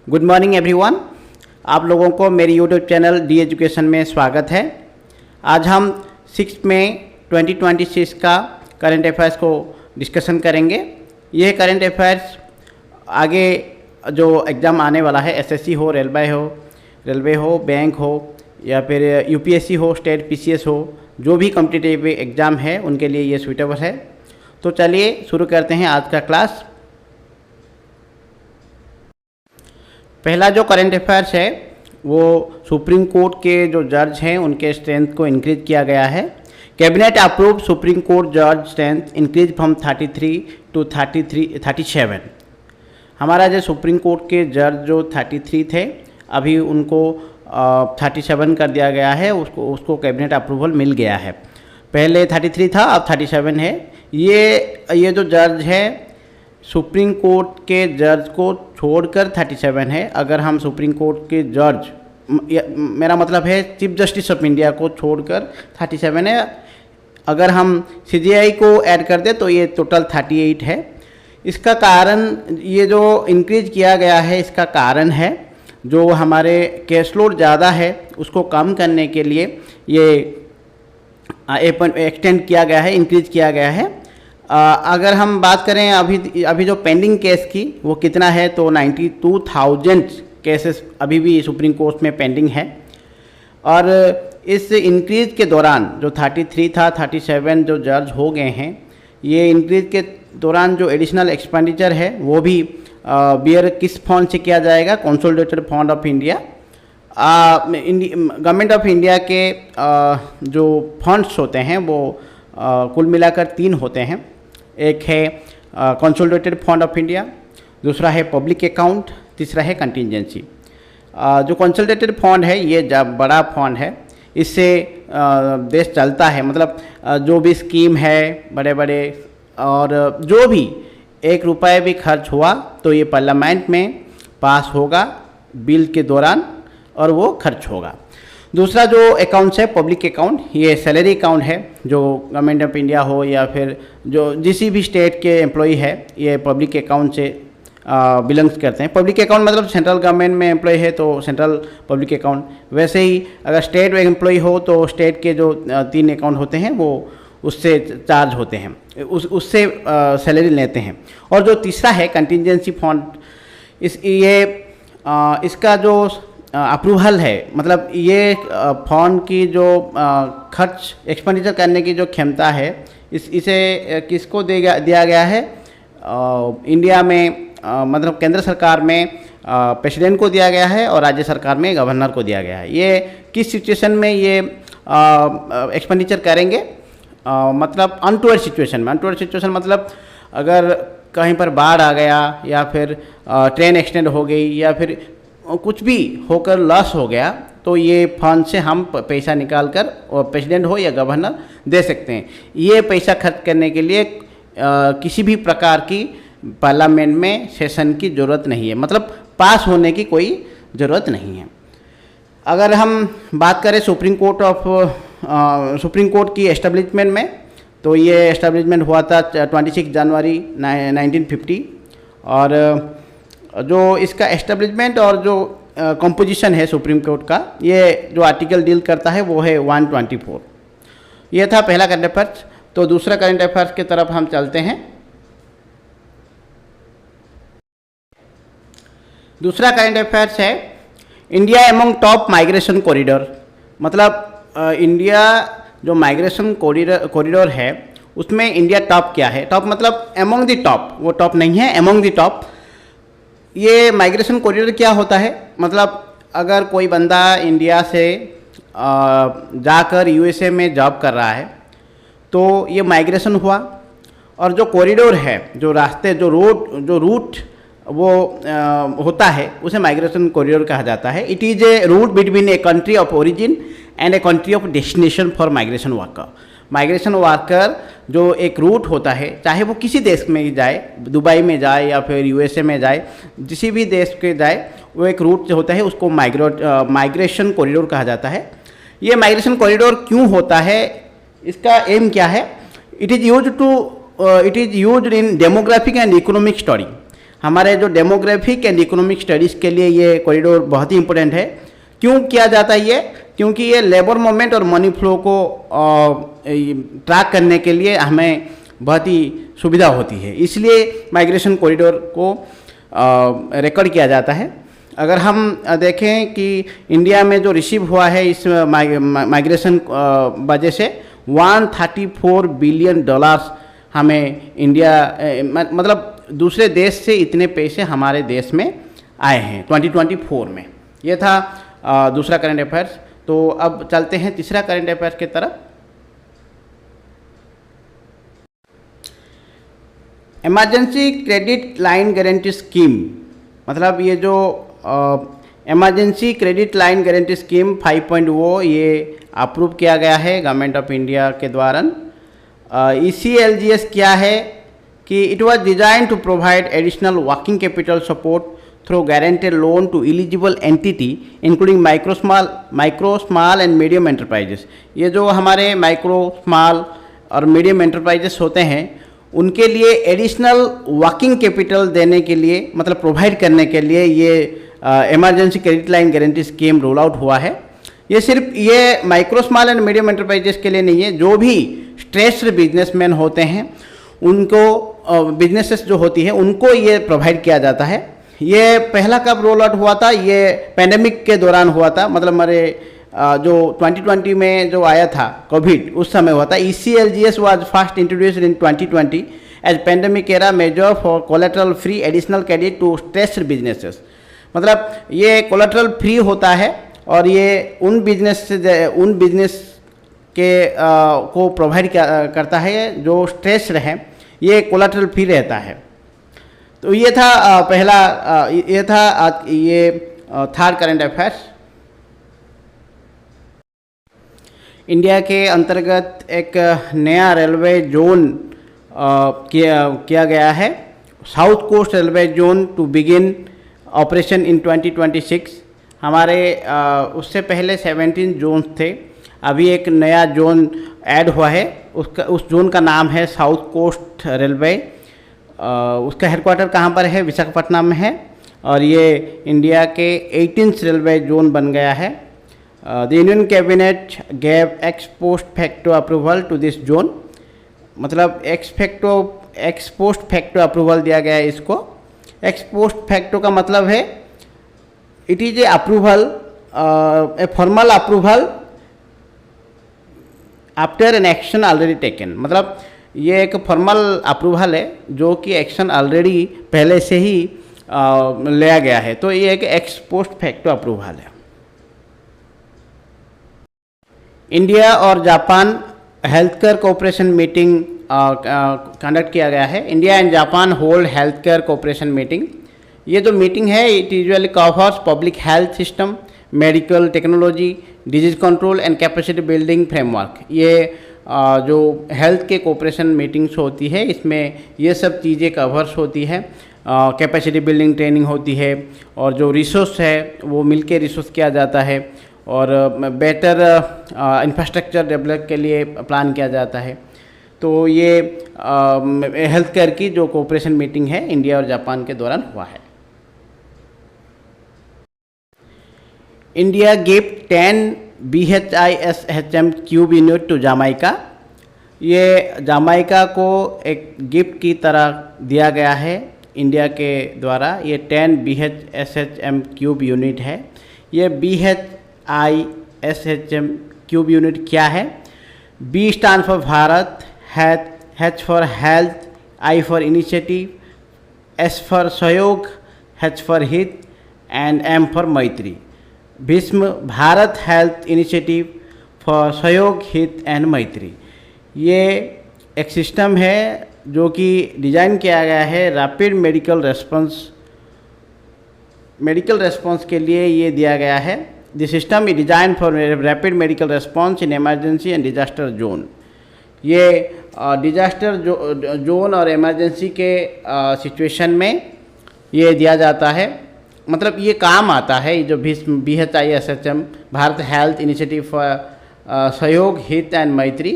Good morning everyone. आप लोगों को मेरी यूट्यूब चैनल डी एजुकेशन में स्वागत है। आज हम 6 मई 2026 का करंट अफेयर्स को डिस्कशन करेंगे। यह करंट अफेयर्स आगे जो एग्ज़ाम आने वाला है, एसएससी हो, रेलवे हो, बैंक हो या फिर यूपीएससी हो, स्टेट पीसीएस हो, जो भी कॉम्पिटिटिव एग्ज़ाम है उनके लिए ये सूटेबल है। तो चलिए शुरू करते हैं आज का क्लास। पहला जो करंट अफेयर्स है वो सुप्रीम कोर्ट के जो जज हैं उनके स्ट्रेंथ को इंक्रीज किया गया है। कैबिनेट अप्रूव सुप्रीम कोर्ट जज स्ट्रेंथ इंक्रीज फ्रॉम 33 टू 37। हमारा जो सुप्रीम कोर्ट के जज जो 33 थे, अभी उनको 37 कर दिया गया है। उसको कैबिनेट अप्रूवल मिल गया है। पहले 33 था, अब 37 है। ये जो जज है सुप्रीम कोर्ट के जज को छोड़कर 37 है। अगर हम सुप्रीम कोर्ट के जज, मेरा मतलब है चीफ जस्टिस ऑफ इंडिया को छोड़कर 37 है। अगर हम सीजेआई को ऐड कर दे तो ये टोटल 38 है। इसका कारण, ये जो इंक्रीज किया गया है, इसका कारण है जो हमारे केस लोड ज़्यादा है उसको कम करने के लिए ये एक्सटेंड किया गया है, इंक्रीज किया गया है। अगर हम बात करें अभी जो पेंडिंग केस की वो कितना है, तो 92,000 केसेस अभी भी सुप्रीम कोर्ट में पेंडिंग है। और इस इंक्रीज के दौरान जो 33 था, 37 जो जज हो गए हैं, ये इंक्रीज के दौरान जो एडिशनल एक्सपेंडिचर है वो भी बियर किस फंड से किया जाएगा? Consolidated fund of India. Government of India के जो फंड्स होते हैं वो कुल मिलाकर 3 होते हैं। एक है कंसोलिडेटेड फंड ऑफ इंडिया, दूसरा है पब्लिक अकाउंट, तीसरा है कंटिजेंसी। जो कंसोलिडेटेड फंड है ये जब बड़ा फंड है, इससे देश चलता है। मतलब जो भी स्कीम है बड़े बड़े, और जो भी 1 रुपये भी खर्च हुआ तो ये पार्लियामेंट में पास होगा बिल के दौरान और वो खर्च होगा। दूसरा जो अकाउंट्स है पब्लिक अकाउंट, ये सैलरी अकाउंट है। जो गवर्नमेंट ऑफ इंडिया हो या फिर जो जिस भी स्टेट के एम्प्लॉई है, ये पब्लिक अकाउंट से बिलोंग्स करते हैं। पब्लिक अकाउंट मतलब सेंट्रल गवर्नमेंट में एम्प्लॉय है तो सेंट्रल पब्लिक अकाउंट। वैसे ही अगर स्टेट एम्प्लॉय हो तो स्टेट के जो 3 अकाउंट होते हैं वो उससे चार्ज होते हैं, उससे सैलरी लेते हैं। और जो तीसरा है कंटिजेंसी फंड, इसका जो अप्रूवल है, मतलब ये फंड की जो खर्च एक्सपेंडिचर करने की जो क्षमता है, इसे किसको दिया गया है? इंडिया में मतलब केंद्र सरकार में प्रेसिडेंट को दिया गया है और राज्य सरकार में गवर्नर को दिया गया है। ये किस सिचुएशन में ये एक्सपेंडिचर करेंगे? मतलब अनटूवर्ड सिचुएशन में। अनटूवर्ड सिचुएशन मतलब अगर कहीं पर बाढ़ आ गया या फिर ट्रेन एक्सीडेंट हो गई या फिर कुछ भी होकर लॉस हो गया, तो ये फंड से हम पैसा निकाल कर प्रेसिडेंट हो या गवर्नर दे सकते हैं। ये पैसा खर्च करने के लिए किसी भी प्रकार की पार्लियामेंट में सेशन की ज़रूरत नहीं है, मतलब पास होने की कोई ज़रूरत नहीं है। अगर हम बात करें सुप्रीम कोर्ट की एस्टेब्लिशमेंट में, तो ये एस्टेब्लिशमेंट हुआ था 26 जनवरी 1950। और जो इसका एस्टेब्लिशमेंट और जो कंपोजिशन है सुप्रीम कोर्ट का, ये जो आर्टिकल डील करता है वो है 124। ये था पहला करंट अफेयर्स। तो दूसरा करंट अफेयर्स की तरफ हम चलते हैं। दूसरा करंट अफेयर्स है India among top migration corridor. मतलब इंडिया जो माइग्रेशन कॉरिडोर है उसमें इंडिया टॉप क्या है? टॉप मतलब एमंग द टॉप, वो टॉप नहीं है, एमंग द टॉप। ये माइग्रेशन कॉरिडोर क्या होता है? मतलब अगर कोई बंदा इंडिया से जाकर यूएसए में जॉब कर रहा है तो ये माइग्रेशन हुआ। और जो कॉरिडोर है, जो रास्ते, जो रूट वो होता है, उसे माइग्रेशन कॉरिडोर कहा जाता है। It is a route between a country of origin and a country of destination for migration worker. Migration worker जो एक रूट होता है, चाहे वो किसी देश में जाए, दुबई में जाए या फिर यूएसए में जाए, किसी भी देश के जाए, वो एक रूट जो होता है उसको माइग्रेशन कॉरिडोर कहा जाता है। ये माइग्रेशन कॉरिडोर क्यों होता है? इसका एम क्या है? It is used in demographic and economic study. हमारे जो डेमोग्राफिक एंड इकोनॉमिक स्टडीज़ के लिए ये कॉरिडोर बहुत ही इम्पोर्टेंट है। क्यों किया जाता है ये? क्योंकि ये लेबर मूवमेंट और मनी फ्लो को ट्रैक करने के लिए हमें बहुत ही सुविधा होती है, इसलिए माइग्रेशन कॉरिडोर को रिकॉर्ड किया जाता है। अगर हम देखें कि इंडिया में जो रिसीव हुआ है इस माइग्रेशन वजह से $134 बिलियन हमें इंडिया मतलब दूसरे देश से इतने पैसे हमारे देश में आए हैं 2024 में। ये था दूसरा करंट अफेयर्स। तो अब चलते हैं तीसरा करंट अफेयर्स की तरफ। Emergency credit line guarantee scheme, मतलब ये जो emergency credit line guarantee scheme 5.0 ये अप्रूव किया गया है गवर्नमेंट ऑफ इंडिया के द्वारा। ECLGS क्या है कि it was design to provide additional working capital support through guaranteed loan to eligible entity including micro small and medium enterprises. ये जो हमारे माइक्रो स्मॉल और मीडियम एंटरप्राइजेस होते हैं उनके लिए एडिशनल वर्किंग कैपिटल देने के लिए, मतलब प्रोवाइड करने के लिए ये emergency credit line guarantee scheme roll out हुआ है। ये सिर्फ ये micro small and medium enterprises के लिए नहीं है, जो भी स्ट्रेस्ड बिजनेसमैन होते हैं उनको, बिजनेसेस जो होती है उनको ये प्रोवाइड किया जाता है। ये पहला कब रोल आउट हुआ था? ये पैंडेमिक के दौरान हुआ था, मतलब हमारे जो 2020 में जो आया था कोविड, उस समय हुआ था। ECLGS was first introduced in 2020 as pandemic era measure for collateral free additional credit to stressed businesses. मतलब ये कोलेटरल फ्री होता है और ये उन बिजनेस के को प्रोवाइड करता है जो स्ट्रेस्ड हैं, ये कोलेटरल फ्री रहता है। तो ये था पहला, ये था ये थर्ड करंट अफेयर्स। इंडिया के अंतर्गत एक नया रेलवे जोन किया गया है, south coast railway zone to begin operation in 2026। हमारे उससे पहले 17 जोन थे, अभी एक नया जोन ऐड हुआ है, उस जोन का नाम है साउथ कोस्ट रेलवे। उसका हेडक्वार्टर कहाँ पर है? विशाखापट्टनम में है, और ये इंडिया के 18th रेलवे जोन बन गया है। The union cabinet gave ex post facto approval to this zone, मतलब एक्स पोस्ट फैक्टो अप्रूवल दिया गया है इसको। एक्स पोस्ट फैक्टो का मतलब है it is a approval, a formal approval after an action already taken. मतलब ये एक फॉर्मल अप्रूवल है जो कि एक्शन ऑलरेडी पहले से ही लिया गया है, तो ये एक एक्स पोस्ट फैक्टो अप्रूवल है। इंडिया और Japan health care cooperation meeting conduct किया गया है। India and Japan hold health care cooperation meeting. ये जो मीटिंग है it usually covers public health system, medical technology, disease control and capacity building framework. ये जो हेल्थ के कोऑपरेशन मीटिंग्स होती है इसमें ये सब चीज़ें कवर्स होती है। कैपेसिटी बिल्डिंग ट्रेनिंग होती है, और जो रिसोर्स है वो मिलके रिसोर्स किया जाता है, और बेटर इंफ्रास्ट्रक्चर डेवलप के लिए प्लान किया जाता है। तो ये हेल्थ केयर की जो कोऑपरेशन मीटिंग है इंडिया और जापान के दौरान हुआ है। India gift 10 BHISHM cube unit to Jamaica. ये जामाइका को एक गिफ्ट की तरह दिया गया है इंडिया के द्वारा। ये 10 BHISHM क्यूब यूनिट है। ये BHISHM क्यूब यूनिट क्या है? B stand for Bharat, H for health, I for initiative, S for सहयोग, H फॉर हित एंड M फॉर मैत्री। Bhishma Bharat health initiative for सहयोग, हित एंड मैत्री। ये एक सिस्टम है जो कि डिज़ाइन किया गया है रैपिड मेडिकल रेस्पॉन्स के लिए ये दिया गया है। The system is design for rapid medical response in emergency and disaster zone. ये डिजास्टर जोन और इमरजेंसी के सिचुएशन में ये दिया जाता है, मतलब ये काम आता है। जो BHISHM Bharat health initiative for सहयोग, हित एंड मैत्री,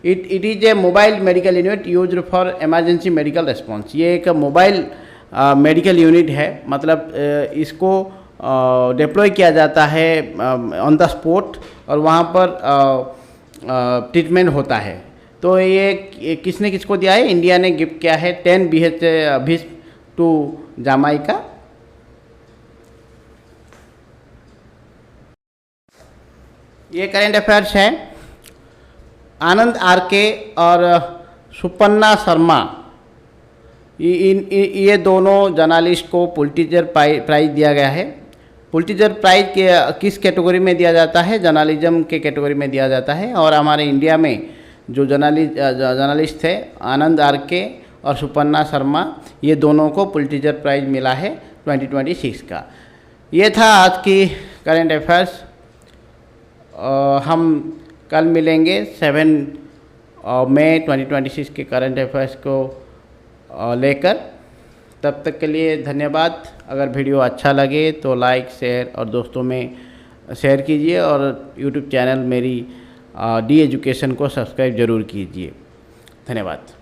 it is a mobile medical unit used for emergency medical response. ये एक मोबाइल मेडिकल यूनिट है, मतलब इसको डिप्लॉय किया जाता है ऑन द स्पॉट और वहाँ पर ट्रीटमेंट होता है। तो ये किसने किसको दिया है? इंडिया ने गिफ्ट किया है 10 BHP टू जामाइका। ये करेंट अफेयर्स है। आनंद आरके और सुपन्ना शर्मा, ये दोनों जर्नलिस्ट को पुलिट्जर प्राइज दिया गया है। पुलिट्जर प्राइज के किस कैटेगरी में दिया जाता है? जर्नलिज्म के कैटेगरी में दिया जाता है। और हमारे इंडिया में जो जर्नलिस्ट थे आनंद आरके और सुपन्ना शर्मा, ये दोनों को पुलिट्जर प्राइज मिला है 2026 का। ये था आज की करेंट अफेयर्स। हम कल मिलेंगे 7 मई 2026 के करंट अफेयर्स को लेकर। तब तक के लिए धन्यवाद। अगर वीडियो अच्छा लगे तो लाइक, शेयर और दोस्तों में शेयर कीजिए और यूट्यूब चैनल मेरी डी एजुकेशन को सब्सक्राइब ज़रूर कीजिए। धन्यवाद।